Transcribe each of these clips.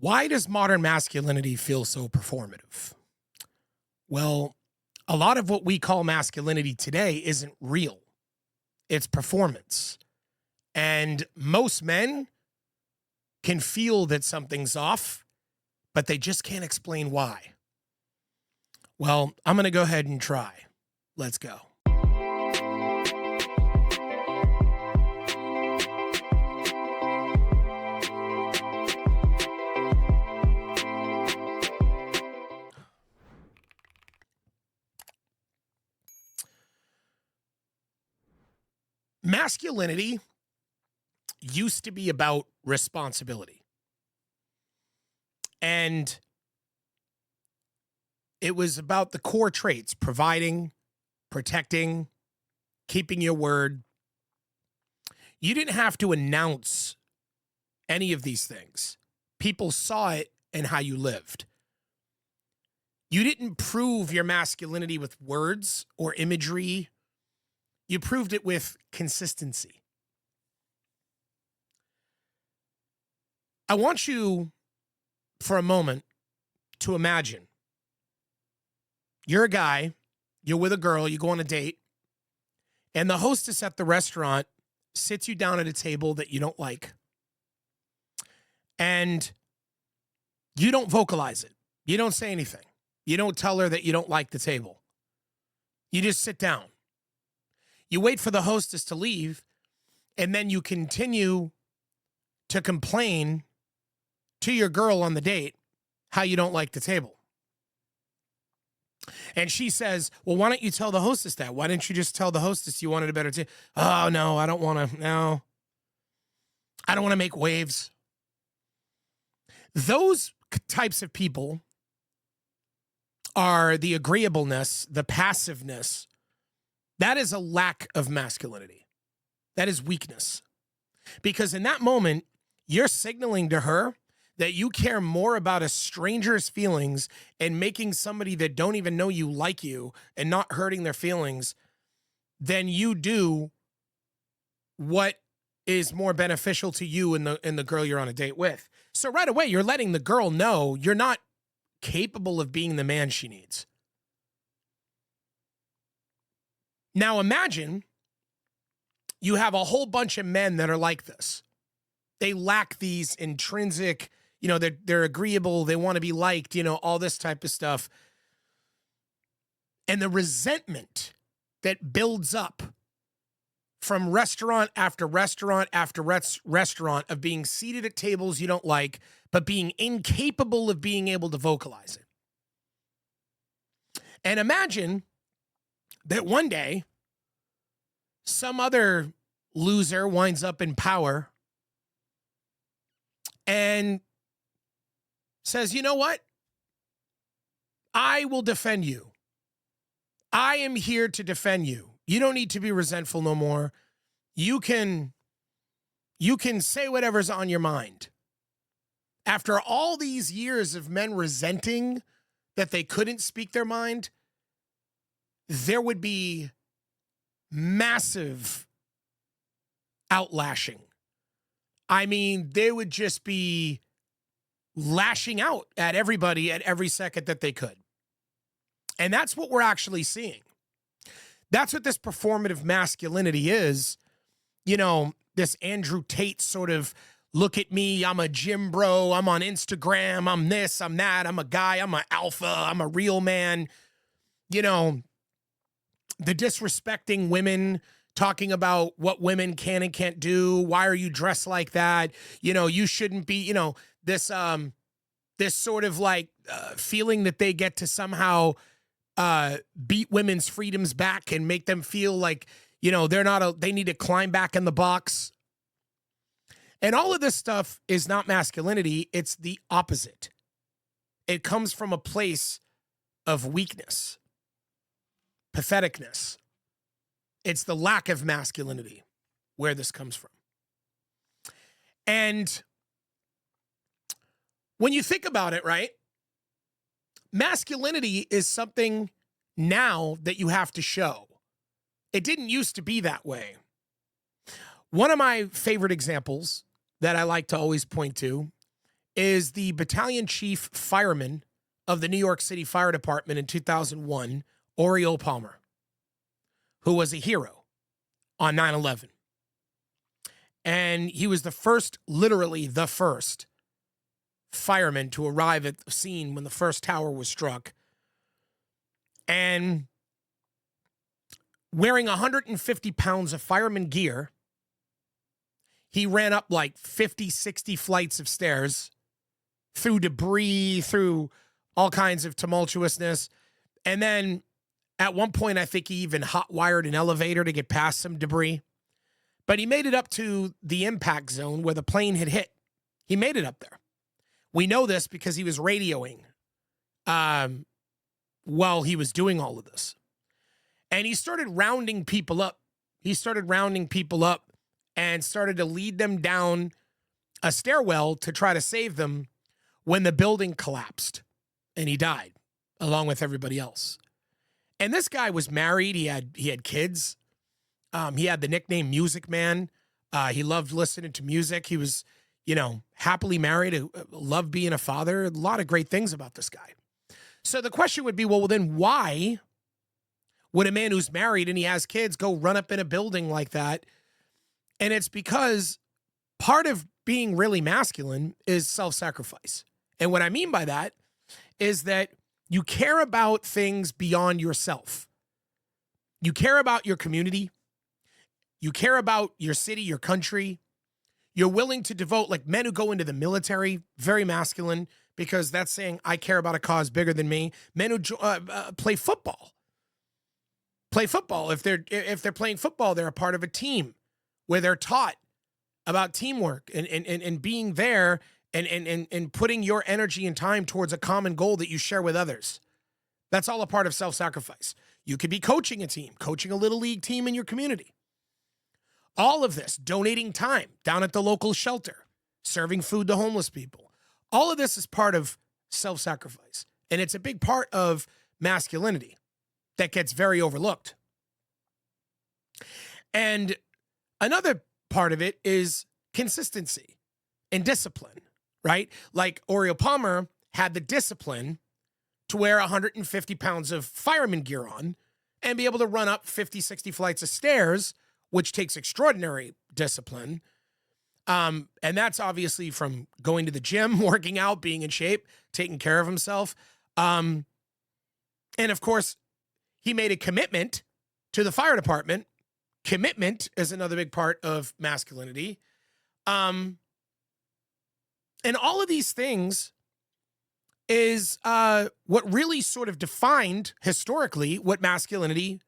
Why does modern masculinity feel so performative? Well, a lot of what we call masculinity today isn't real, it's performance. And most men can feel that something's off, but they just can't explain why. Well, I'm going to go ahead and try. Let's go. Masculinity used to be about responsibility. And it was about the core traits: providing, protecting, keeping your word. You didn't have to announce any of these things. People saw it in how you lived. You didn't prove your masculinity with words or imagery. You proved it with consistency. I want you, for a moment, to imagine you're a guy, you're with a girl, you go on a date, and the hostess at the restaurant sits you down at a table that you don't like. And you don't vocalize it. You don't say anything. You don't tell her that you don't like the table. You just sit down. You wait for the hostess to leave, and then you continue to complain to your girl on the date how you don't like the table. And she says, well, why don't you tell the hostess that? Why didn't you just tell the hostess you wanted a better table? Oh, no, I don't want to. No. I don't want to make waves. Those types of people are the agreeableness, the passiveness. That is a lack of masculinity. That is weakness. Because in that moment, you're signaling to her that you care more about a stranger's feelings and making somebody that don't even know you like you and not hurting their feelings than you do what is more beneficial to you and the girl you're on a date with. So right away, you're letting the girl know you're not capable of being the man she needs. Now imagine you have a whole bunch of men that are like this. They lack these intrinsic, they're agreeable, they want to be liked, all this type of stuff. And the resentment that builds up from restaurant after restaurant after restaurant of being seated at tables you don't like, but being incapable of being able to vocalize it. And imagine that one day, some other loser winds up in power and says, you know what? I will defend you. I am here to defend you. You don't need to be resentful no more. You can say whatever's on your mind. After all these years of men resenting that they couldn't speak their mind, there would be massive outlashing. I mean, they would just be lashing out at everybody at every second that they could. And that's what we're actually seeing. That's what this performative masculinity is. This Andrew Tate sort of, look at me, I'm a gym bro, I'm on Instagram, I'm this, I'm that, I'm a guy, I'm an alpha, I'm a real man. The disrespecting women, talking about what women can and can't do. Why are you dressed like that? You shouldn't be, this sort of like feeling that they get to somehow beat women's freedoms back and make them feel like, they need to climb back in the box. And all of this stuff is not masculinity. It's the opposite. It comes from a place of weakness, patheticness. It's the lack of masculinity where this comes from. And when you think about it, right? Masculinity is something now that you have to show. It didn't used to be that way. One of my favorite examples that I like to always point to is the battalion chief fireman of the New York City Fire Department in 2001, Oriole Palmer, who was a hero on 9/11. And he was the first, literally the first, fireman to arrive at the scene when the first tower was struck. And wearing 150 pounds of fireman gear, he ran up like 50, 60 flights of stairs, through debris, through all kinds of tumultuousness. And then at one point, I think he even hot-wired an elevator to get past some debris. But he made it up to the impact zone where the plane had hit. He made it up there. We know this because he was radioing while he was doing all of this. And he started rounding people up. He started rounding people up and started to lead them down a stairwell to try to save them when the building collapsed and he died along with everybody else. And this guy was married. He had kids. He had the nickname Music Man. He loved listening to music. He was, happily married, loved being a father. A lot of great things about this guy. So the question would be, well, then why would a man who's married and he has kids go run up in a building like that? And it's because part of being really masculine is self-sacrifice. And what I mean by that is that you care about things beyond yourself. You care about your community. You care about your city, your country. You're willing to devote, like men who go into the military, very masculine, because that's saying, I care about a cause bigger than me. Men who play football. If they're playing football, they're a part of a team where they're taught about teamwork and being there and putting your energy and time towards a common goal that you share with others. That's all a part of self-sacrifice. You could be coaching a team, coaching a little league team in your community. All of this, donating time down at the local shelter, serving food to homeless people. All of this is part of self-sacrifice. And it's a big part of masculinity that gets very overlooked. And another part of it is consistency and discipline, right? Like Oriole Palmer had the discipline to wear 150 pounds of fireman gear on and be able to run up 50, 60 flights of stairs, which takes extraordinary discipline. And that's obviously from going to the gym, working out, being in shape, taking care of himself. And of course, he made a commitment to the fire department. Commitment is another big part of masculinity. And all of these things is what really sort of defined historically what masculinity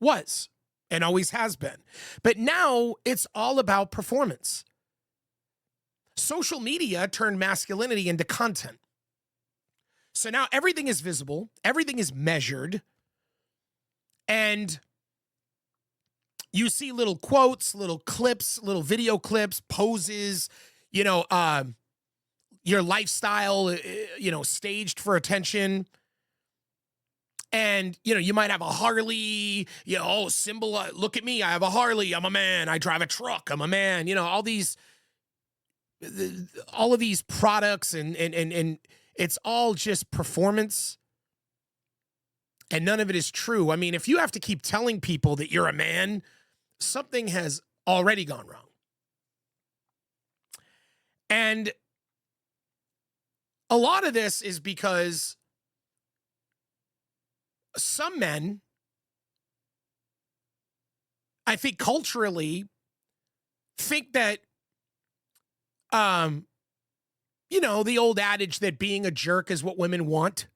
was and always has been. But now it's all about performance. Social media turned masculinity into content. So now everything is visible, everything is measured, and you see little quotes, little clips, little video clips, poses, your lifestyle, staged for attention. And, you might have a Harley, symbol. Look at me. I have a Harley. I'm a man. I drive a truck. I'm a man. All of these products and it's all just performance. And none of it is true. I mean, if you have to keep telling people that you're a man, something has already gone wrong. And a lot of this is because some men, I think culturally, think that, the old adage that being a jerk is what women want.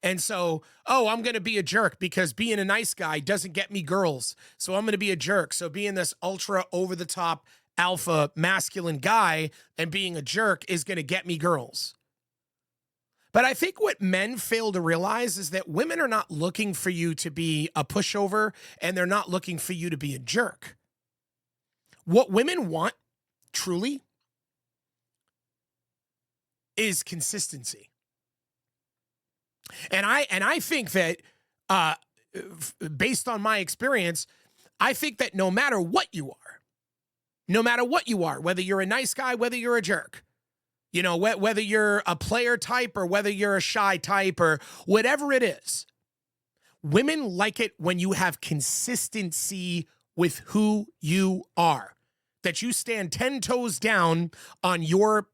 And so, I'm going to be a jerk because being a nice guy doesn't get me girls. So I'm going to be a jerk. So being this ultra over-the-top alpha masculine guy and being a jerk is going to get me girls. But I think what men fail to realize is that women are not looking for you to be a pushover, and they're not looking for you to be a jerk. What women want, truly, is consistency. And I think that, based on my experience, I think that no matter what you are, whether you're a nice guy, whether you're a jerk, You know, whether you're a player type or whether you're a shy type or whatever it is, women like it when you have consistency with who you are, that you stand 10 toes down on your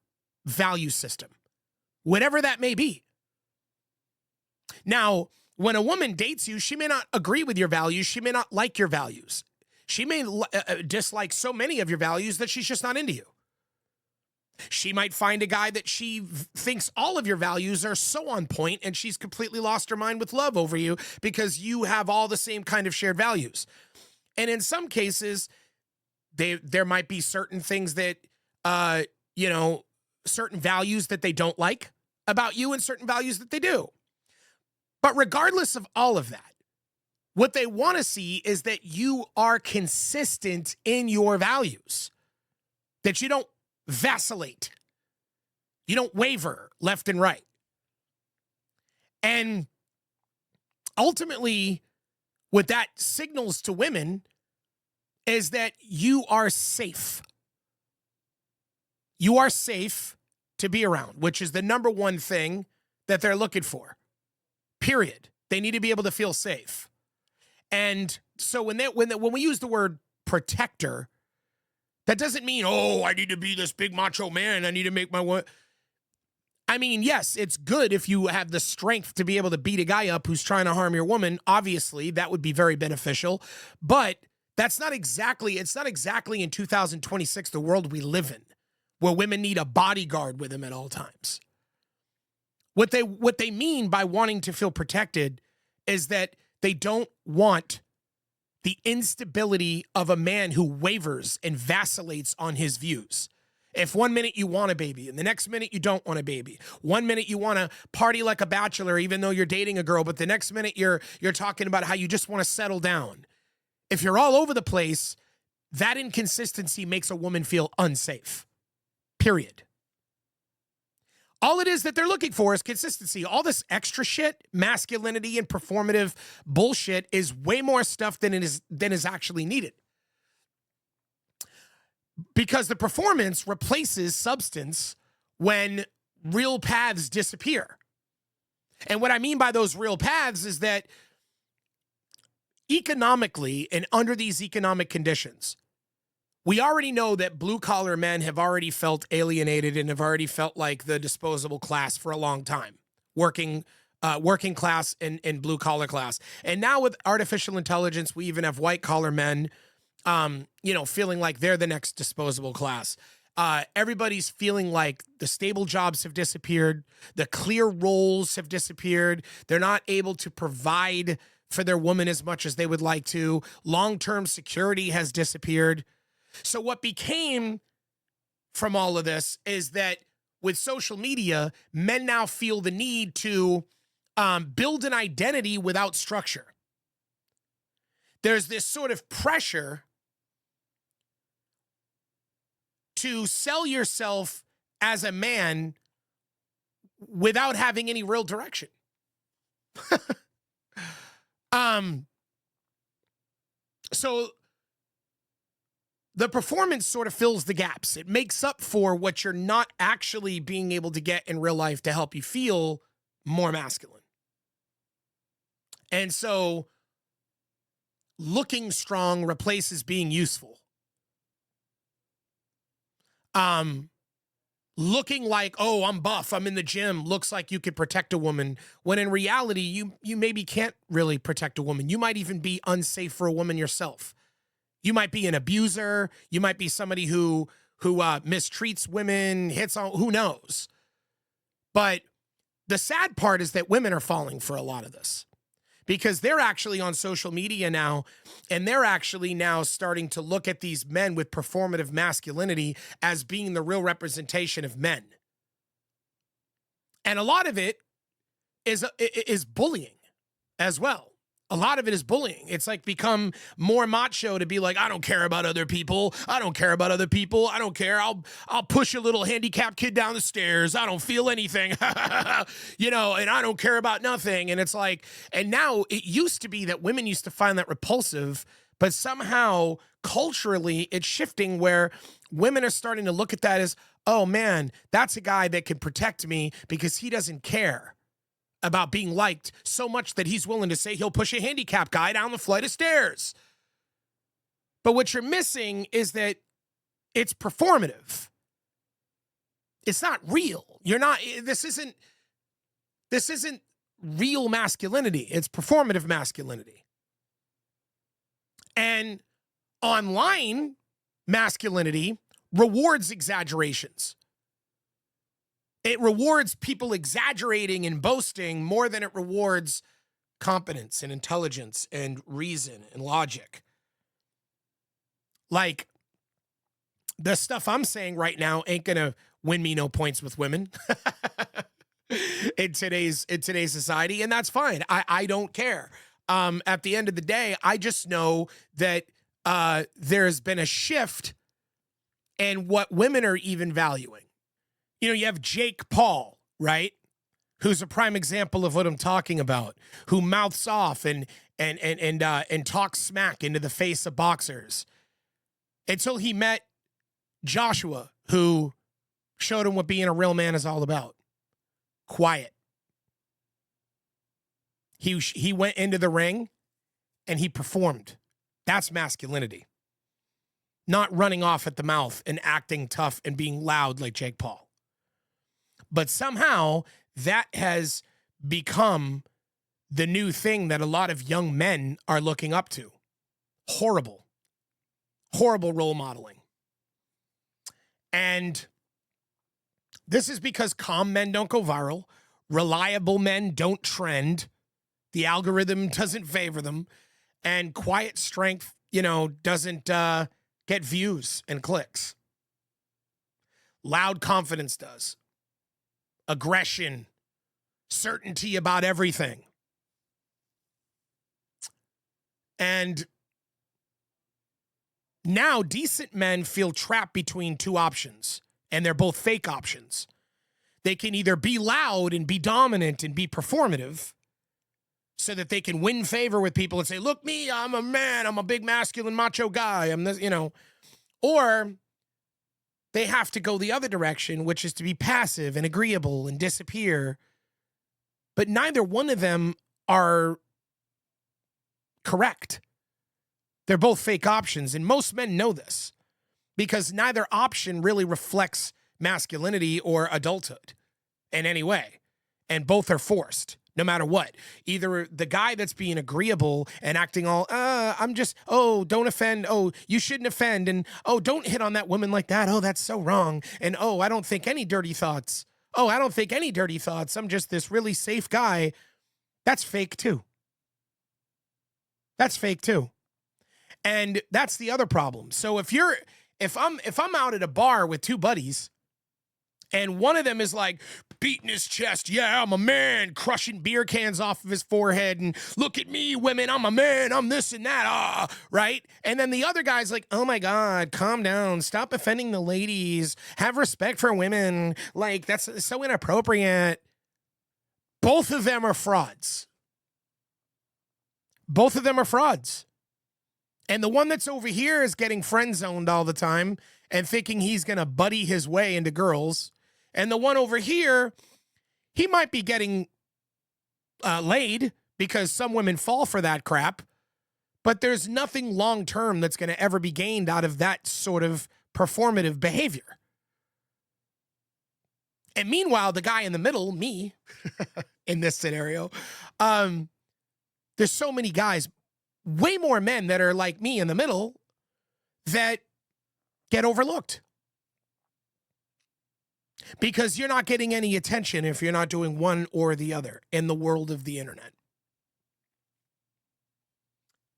value system, whatever that may be. Now, when a woman dates you, she may not agree with your values. She may not like your values. She may dislike so many of your values that she's just not into you. She might find a guy that she thinks all of your values are so on point and she's completely lost her mind with love over you because you have all the same kind of shared values. And in some cases, there might be certain things that, certain values that they don't like about you and certain values that they do. But regardless of all of that, what they want to see is that you are consistent in your values, that you don't vacillate, you don't waver left and right. And ultimately, what that signals to women is that you are safe. You are safe to be around, which is the number one thing that they're looking for. Period. They need to be able to feel safe. And so when we use the word protector, that doesn't mean, oh, I need to be this big macho man. I need to make my one. I mean, yes, it's good if you have the strength to be able to beat a guy up who's trying to harm your woman. Obviously, that would be very beneficial. But it's not exactly in 2026, the world we live in, where women need a bodyguard with them at all times. What they mean by wanting to feel protected is that they don't want the instability of a man who wavers and vacillates on his views. If 1 minute you want a baby and the next minute you don't want a baby, 1 minute you want to party like a bachelor even though you're dating a girl, but the next minute you're talking about how you just want to settle down. If you're all over the place, that inconsistency makes a woman feel unsafe. Period. All it is that they're looking for is consistency. All this extra shit, masculinity and performative bullshit, is way more stuff than is actually needed. Because the performance replaces substance when real paths disappear. And what I mean by those real paths is that economically and under these economic conditions, we already know that blue-collar men have already felt alienated and have already felt like the disposable class for a long time, working class and blue-collar class. And now with artificial intelligence, we even have white-collar men, feeling like they're the next disposable class. Everybody's feeling like the stable jobs have disappeared. The clear roles have disappeared. They're not able to provide for their woman as much as they would like to. Long-term security has disappeared. So what became from all of this is that with social media, men now feel the need to build an identity without structure. There's this sort of pressure to sell yourself as a man without having any real direction. So the performance sort of fills the gaps. It makes up for what you're not actually being able to get in real life to help you feel more masculine. And so looking strong replaces being useful. Looking like, oh, I'm buff, I'm in the gym, looks like you could protect a woman, when in reality, you maybe can't really protect a woman. You might even be unsafe for a woman yourself. You might be an abuser. You might be somebody who mistreats women, hits on, who knows? But the sad part is that women are falling for a lot of this because they're actually on social media now, and they're actually now starting to look at these men with performative masculinity as being the real representation of men. And a lot of it is bullying as well. A lot of it is bullying. It's like become more macho to be like, I don't care about other people. I don't care about other people. I don't care. I'll push a little handicapped kid down the stairs. I don't feel anything, and I don't care about nothing. And it's like, and now it used to be that women used to find that repulsive, but somehow culturally it's shifting where women are starting to look at that as, oh man, that's a guy that can protect me because he doesn't care about being liked so much that he's willing to say he'll push a handicapped guy down the flight of stairs. But what you're missing is that it's performative. It's not real. This isn't real masculinity. It's performative masculinity. And online masculinity rewards exaggerations. It rewards people exaggerating and boasting more than it rewards competence and intelligence and reason and logic. Like, the stuff I'm saying right now ain't gonna win me no points with women in today's society, and that's fine. I don't care. At the end of the day, I just know that there's been a shift in what women are even valuing. You know, you have Jake Paul, right? Who's a prime example of what I'm talking about, who mouths off and talks smack into the face of boxers until he met Joshua, who showed him what being a real man is all about. Quiet. He went into the ring and he performed. That's masculinity. Not running off at the mouth and acting tough and being loud like Jake Paul. But somehow that has become the new thing that a lot of young men are looking up to. Horrible. Horrible role modeling. And this is because calm men don't go viral. Reliable men don't trend. The algorithm doesn't favor them. And quiet strength, doesn't get views and clicks. Loud confidence does. Aggression, certainty about everything. And now decent men feel trapped between two options, and they're both fake options. They can either be loud and be dominant and be performative so that they can win favor with people and say, look me, I'm a man, I'm a big masculine macho guy, I'm this, or they have to go the other direction, which is to be passive and agreeable and disappear. But neither one of them are correct. They're both fake options, and most men know this because neither option really reflects masculinity or adulthood in any way, and both are forced, no matter what. Either the guy that's being agreeable and acting all, don't offend, you shouldn't offend, and don't hit on that woman like that, that's so wrong, and I don't think any dirty thoughts, I don't think any dirty thoughts, I'm just this really safe guy. That's fake too. That's fake too. And that's the other problem. So if I'm out at a bar with two buddies and one of them is like beating his chest, yeah, I'm a man, crushing beer cans off of his forehead and look at me, women, I'm a man, I'm this and that, right? And then the other guy's like, oh my God, calm down, stop offending the ladies, have respect for women, like that's so inappropriate. Both of them are frauds. Both of them are frauds. And the one that's over here is getting friend-zoned all the time and thinking he's going to buddy his way into girls. And the one over here, he might be getting laid because some women fall for that crap. But there's nothing long-term that's going to ever be gained out of that sort of performative behavior. And meanwhile, the guy in the middle, me, in this scenario, there's so many guys, way more men that are like me in the middle that get overlooked. Because you're not getting any attention if you're not doing one or the other in the world of the internet.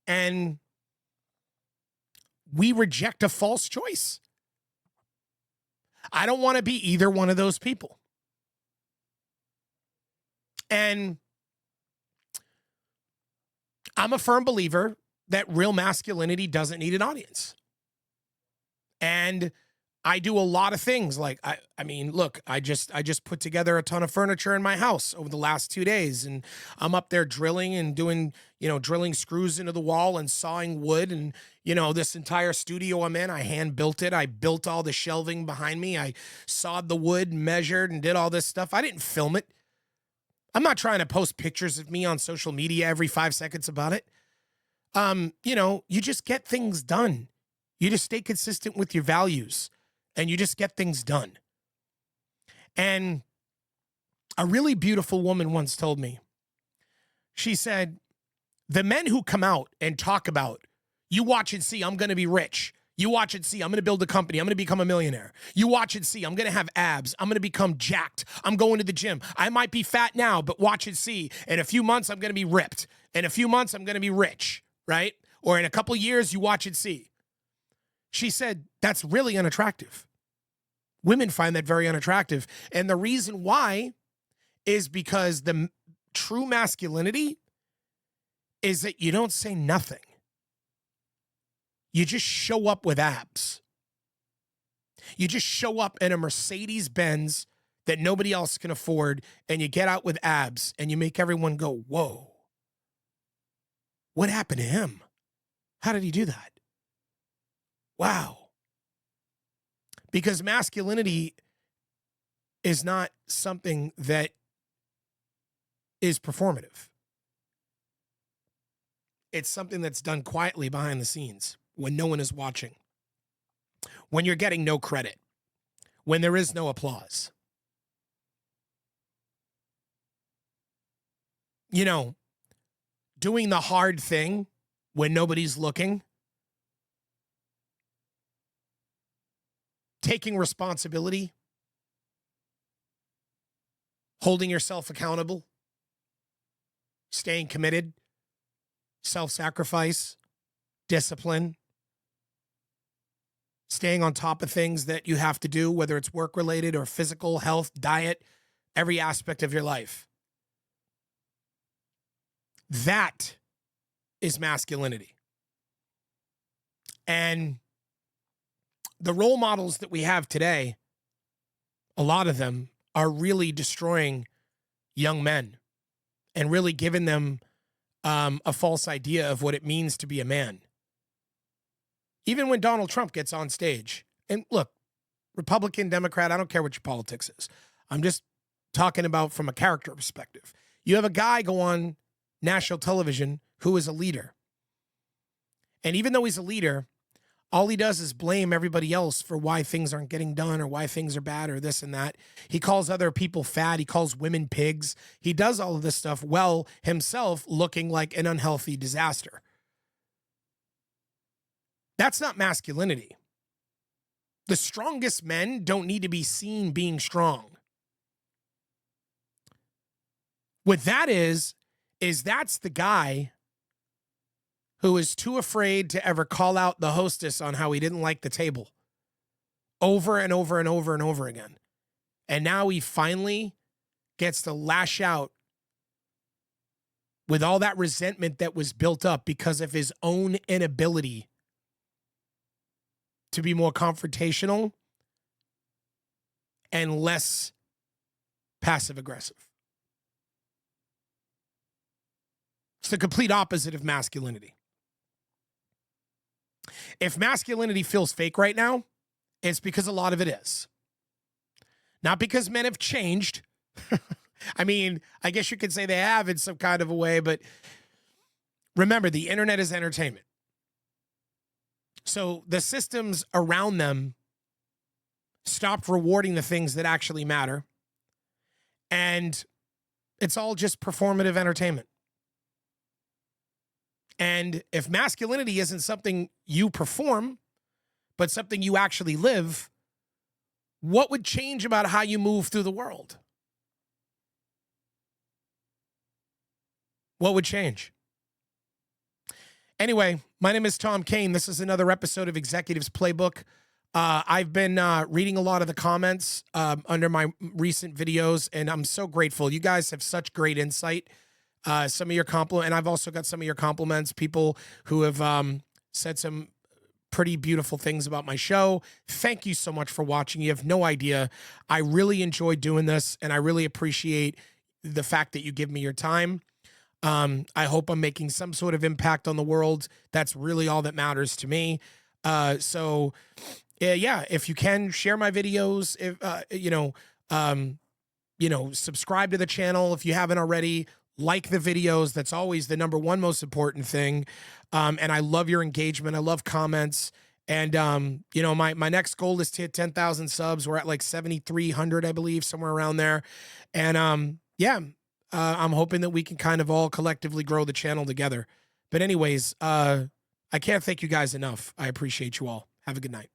And we reject a false choice. I don't want to be either one of those people. And I'm a firm believer that real masculinity doesn't need an audience. And I do a lot of things. Like I mean, look, I just put together a ton of furniture in my house over the last 2 days, and I'm up there drilling and doing, drilling screws into the wall and sawing wood. And this entire studio I'm in, I hand built it. I built all the shelving behind me. I sawed the wood, measured, and did all this stuff. I didn't film it. I'm not trying to post pictures of me on social media every 5 seconds about it. You just get things done. You just stay consistent with your values. And you just get things done. And a really beautiful woman once told me, she said, the men who come out and talk about, you watch and see, I'm going to be rich. You watch and see, I'm going to build a company. I'm going to become a millionaire. You watch and see, I'm going to have abs. I'm going to become jacked. I'm going to the gym. I might be fat now, but watch and see. In a few months, I'm going to be ripped. In a few months, I'm going to be rich, right? Or in a couple years, you watch and see. She said, that's really unattractive. Women find that very unattractive. And the reason why is because the true masculinity is that you don't say nothing. You just show up with abs. You just show up in a Mercedes Benz that nobody else can afford, and you get out with abs, and you make everyone go, whoa. What happened to him? How did he do that? Wow. Because masculinity is not something that is performative. It's something that's done quietly behind the scenes when no one is watching, when you're getting no credit, when there is no applause. Doing the hard thing when nobody's looking, taking responsibility, holding yourself accountable, staying committed, self-sacrifice, discipline, staying on top of things that you have to do, whether it's work-related or physical, health, diet, every aspect of your life. That is masculinity. And the role models that we have today, a lot of them are really destroying young men and really giving them a false idea of what it means to be a man. Even when Donald Trump gets on stage, and look, Republican, Democrat, I don't care what your politics is. I'm just talking about from a character perspective. You have a guy go on national television who is a leader. And even though he's a leader, all he does is blame everybody else for why things aren't getting done or why things are bad or this and that. He calls other people fat. He calls women pigs. He does all of this stuff while himself looking like an unhealthy disaster. That's not masculinity. The strongest men don't need to be seen being strong. What that is that's the guy who is too afraid to ever call out the hostess on how he didn't like the table over and over and over and over again. And now he finally gets to lash out with all that resentment that was built up because of his own inability to be more confrontational and less passive aggressive. It's the complete opposite of masculinity. If masculinity feels fake right now, it's because a lot of it is. Not because men have changed. I mean, I guess you could say they have in some kind of a way, but remember, the internet is entertainment. So the systems around them stopped rewarding the things that actually matter. And it's all just performative entertainment. And if masculinity isn't something you perform, but something you actually live, what would change about how you move through the world? What would change? Anyway, my name is Tom Kane. This is another episode of Executives Playbook. I've been reading a lot of the comments under my recent videos, and I'm so grateful. You guys have such great insight. Some of your compliments, and I've also got some of your compliments, people who have said some pretty beautiful things about my show. Thank you so much for watching. You have no idea. I really enjoy doing this, and I really appreciate the fact that you give me your time. I hope I'm making some sort of impact on the world. That's really all that matters to me. So yeah, if you can share my videos, if subscribe to the channel if you haven't already. Like the videos. That's always the number one most important thing. And I love your engagement. I love comments. And my next goal is to hit 10,000 subs. We're at like 7,300, I believe, somewhere around there. And yeah, I'm hoping that we can kind of all collectively grow the channel together. But anyways, I can't thank you guys enough. I appreciate you all. Have a good night.